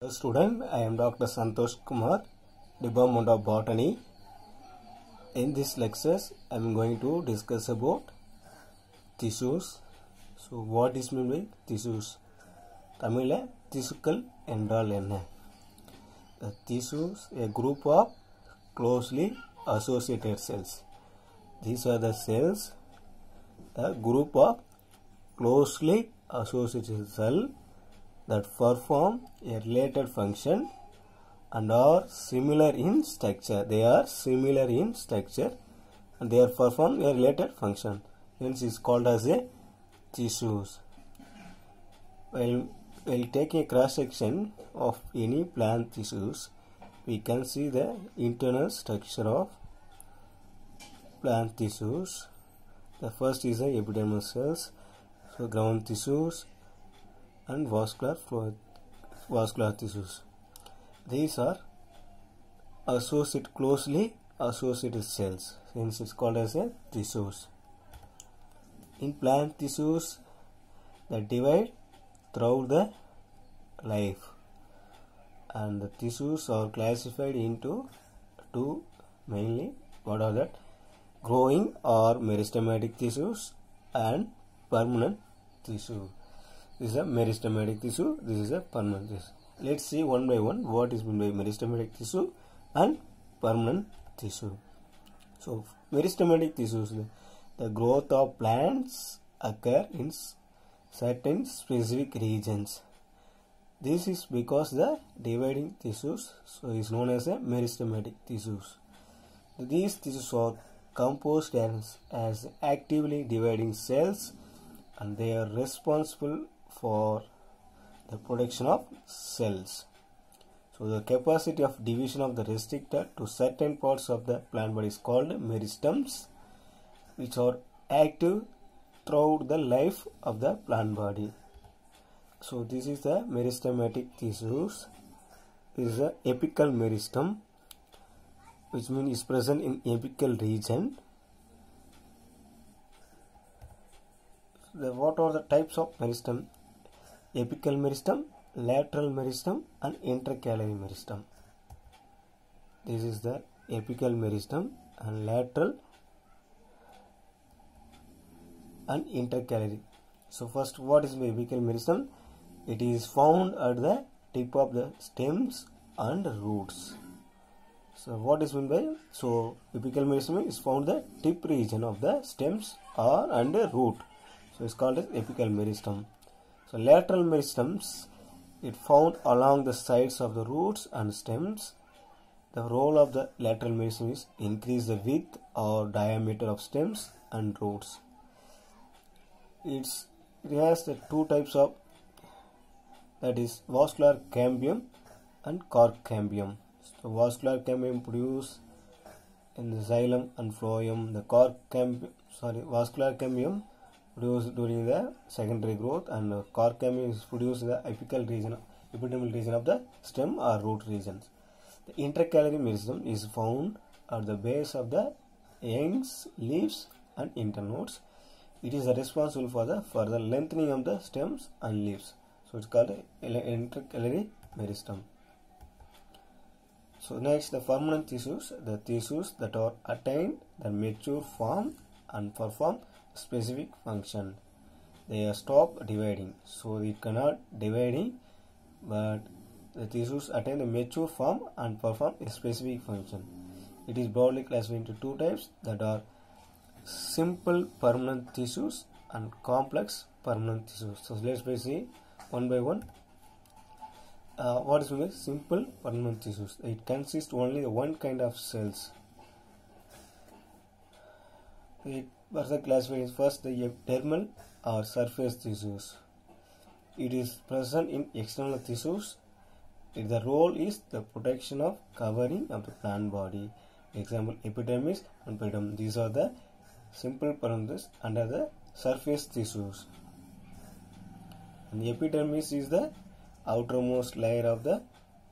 Hello student, I am Dr. Santosh Kumar, Department of Botany. In this lectures, I am going to discuss about tissues. So, what is meant by tissues? Tamil திசுக்கள் என்றால் என்ன? The tissues, a group of closely associated cells. These are the cells, a group of closely associated cells that perform a related function and are similar in structure. They are similar in structure and they are perform a related function. Hence, is called as a tissues. While taking a cross section of any plant tissues, we can see the internal structure of plant tissues. The first is the epidermal cells, so ground tissues and vascular tissues. These are closely associated cells, hence it's called as a tissues. In plant tissues, they divide throughout the life, and the tissues are classified into two mainly. What are that? Growing or meristematic tissues and permanent tissue. This is a meristematic tissue, this is a permanent tissue. Let's see one by one what is meant by meristematic tissue and permanent tissue. So, meristematic tissues, the growth of plants occur in certain specific regions. This is because the dividing tissues, so is known as a meristematic tissues. These tissues are composed as actively dividing cells, and they are responsible for the production of cells. So the capacity of division of the restricted to certain parts of the plant body is called meristems, which are active throughout the life of the plant body. So this is the meristematic tissues. This is the apical meristem, which means is present in apical region. What are the types of meristem? Apical meristem, lateral meristem and intercalary meristem. This is the apical meristem and lateral and intercalary. So first, what is the apical meristem? It is found at the tip of the stems and roots. So what is meant by? So apical meristem is found the tip region of the stems or and the root. So it's called as apical meristem. So lateral meristems, it found along the sides of the roots and stems. The role of the lateral meristem is increase the width or diameter of stems and roots. It has the two types of, that is vascular cambium and cork cambium. So vascular cambium produced in the xylem and phloem. The vascular cambium produced during the secondary growth, and cork cambium is produced in the apical region, epidermal region of the stem or root regions. The intercalary meristem is found at the base of the ends, leaves and internodes. It is responsible for the further lengthening of the stems and leaves. So it's called intercalary meristem. So next, the permanent tissues, the tissues that are attained the mature form and perform specific function. They are stop dividing, so it cannot dividing, but the tissues attain the mature form and perform a specific function. It is broadly classified into two types, that are simple permanent tissues and complex permanent tissues. So let's see one by one. What is meant by simple permanent tissues? It consists only of one kind of cells. It further classified first the epidermal or surface tissues. It is present in external tissues. The role is the protection of covering of the plant body. Example, epidermis and periderm. These are the simple permanent under the surface tissues. And the epidermis is the outermost layer of the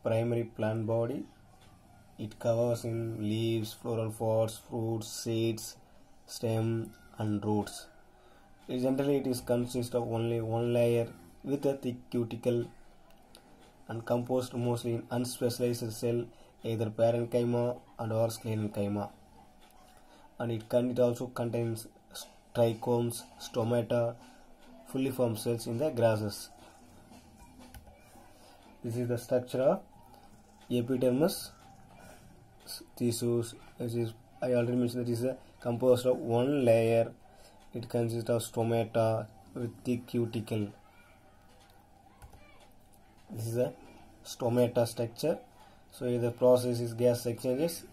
primary plant body. It covers in leaves, floral pods, fruits, seeds, stem and roots. Generally, it is consists of only one layer with a thick cuticle and composed mostly in unspecialized cell, either parenchyma and or sclerenchyma. And it also contains trichomes, stomata, fully formed cells in the grasses. This is the structure of epidermis tissues. I already mentioned that it is composed of one layer. It consists of stomata with thick cuticle. This is a stomata structure. So the process is gas exchanges.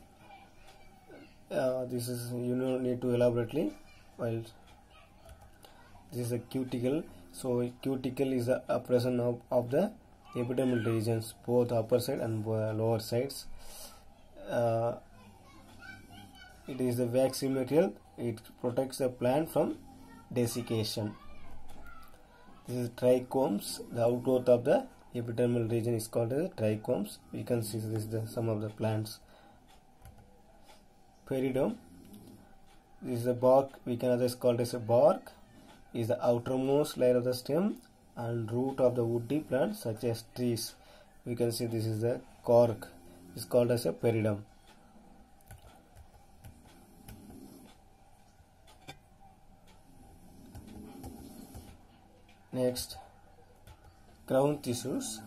This is need to elaborately. Well, this is a cuticle. So cuticle is a presence of the epidermal regions, both upper side and lower sides. It is a waxy material. It protects the plant from desiccation. This is trichomes. The outgrowth of the epidermal region is called as trichomes. We can see this is some of the plants. Periderm. This is the bark. We can otherwise call it as a bark. Is the outermost layer of the stem and root of the woody plants such as trees. We can see this is the cork. It's called as a periderm. Next, crown tissues.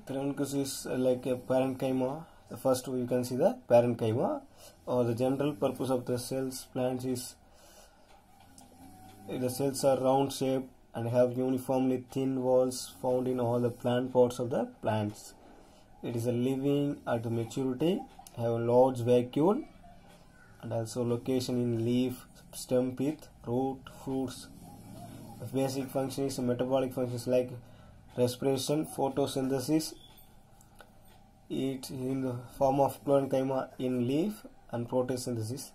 Crown tissues is like a parenchyma. First we can see the parenchyma, or the general purpose of the cells plants is the cells are round shaped and have uniformly thin walls found in all the plant parts of the plants. It is a living at maturity, have a large vacuole and also location in leaf, stem, pith, root, fruits. The basic function is metabolic functions like respiration, photosynthesis. It in the form of parenchyma in leaf and photosynthesis.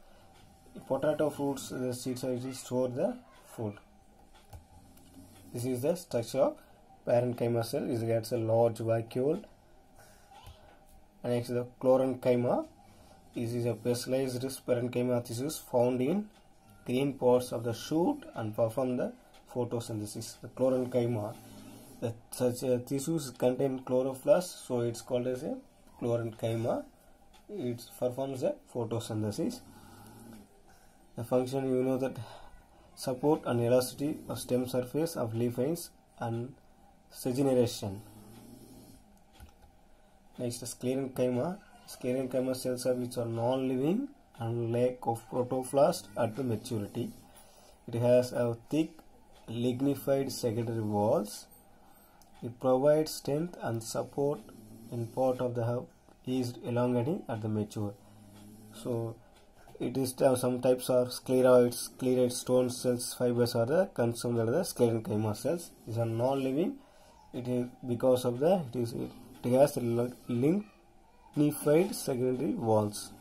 Potato fruits, the seeds are used to store the food. This is the structure of parenchyma cell. It gets a large vacuole. And next the chlorenchyma. This is a specialized parenchyma tissues found in green parts of the shoot and perform the photosynthesis. The chlorenchyma, such tissues contain chloroplast, so it's called as a chlorenchyma. It performs a photosynthesis. The function, you know, that support and elasticity of stem surface of leaf veins and regeneration. Next, sclerenchyma. Sclerenchyma cells are which are non-living and lack of protoplast at the maturity. It has a thick lignified secondary walls. It provides strength and support in part of the herb is elongating at the mature. So it is some types of scleroids, scleroid stone cells, fibers are the consumed by the sclerenchyma cells. These are non-living. It is because of the it has lignified secondary walls.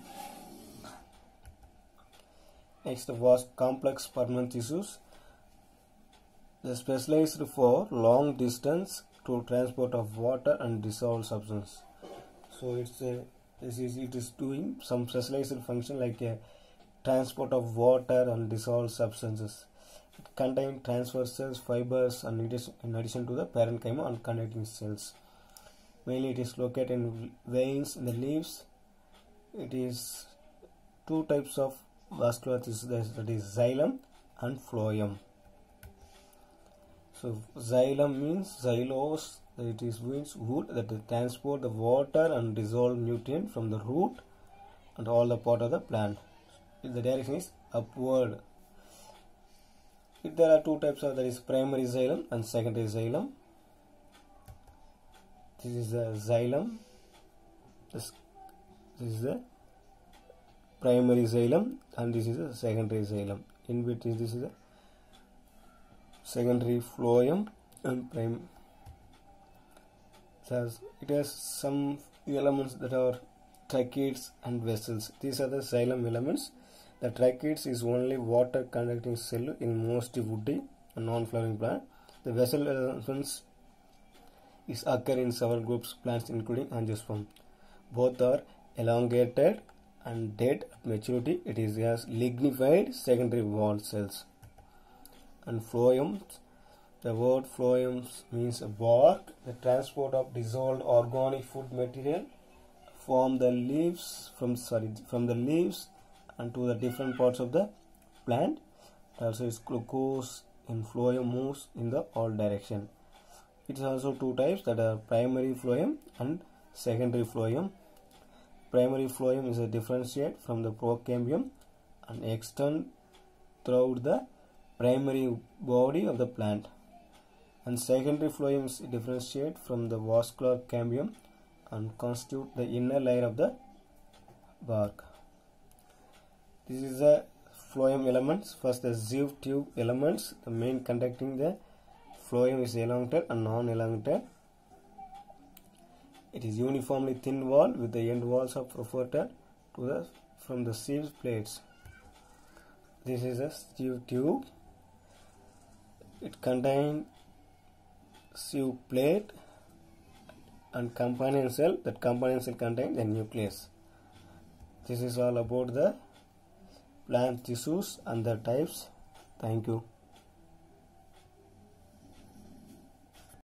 Next, vast complex permanent tissues. They are specialized for long distance to transport of water and dissolved substance. So it is doing some specialized function like a transport of water and dissolved substances. It contains transverse cells, fibers, and in addition to the parenchyma and connecting cells. Mainly it is located in veins in the leaves. It is two types of vascular tissues, that is xylem and phloem. So xylem means xylose, that it means wood that transport the water and dissolved nutrient from the root and all the part of the plant. The direction is upward. There are two types of, that is primary xylem and secondary xylem. This is the xylem. This is the primary xylem and this is the secondary xylem. In between this is the secondary phloem and prime. It has some elements that are tracheids and vessels. These are the xylem elements. The tracheids is only water conducting cell in most woody and non-flowering plant. The vessel elements is occur in several groups plants including angiosperm. Both are elongated and dead at maturity. It has lignified secondary wall cells. And phloem The word phloem means bark. The transport of dissolved organic food material from the leaves and to the different parts of the plant. Also, its glucose in phloem moves in the all direction. It is also two types, that are primary phloem and secondary phloem. Primary phloem is a differentiate from the procambium and extend throughout the primary body of the plant. And secondary phloem is differentiate from the vascular cambium and constitute the inner layer of the bark. This is the phloem elements. First, the sieve tube elements. The main conducting the phloem is elongated and non-elongated. It is uniformly thin wall with the end walls are perforated from the sieve plates. This is a sieve tube. It contains sieve plate and companion cell. That companion cell contains the nucleus. This is all about the plant tissues and the types. Thank you.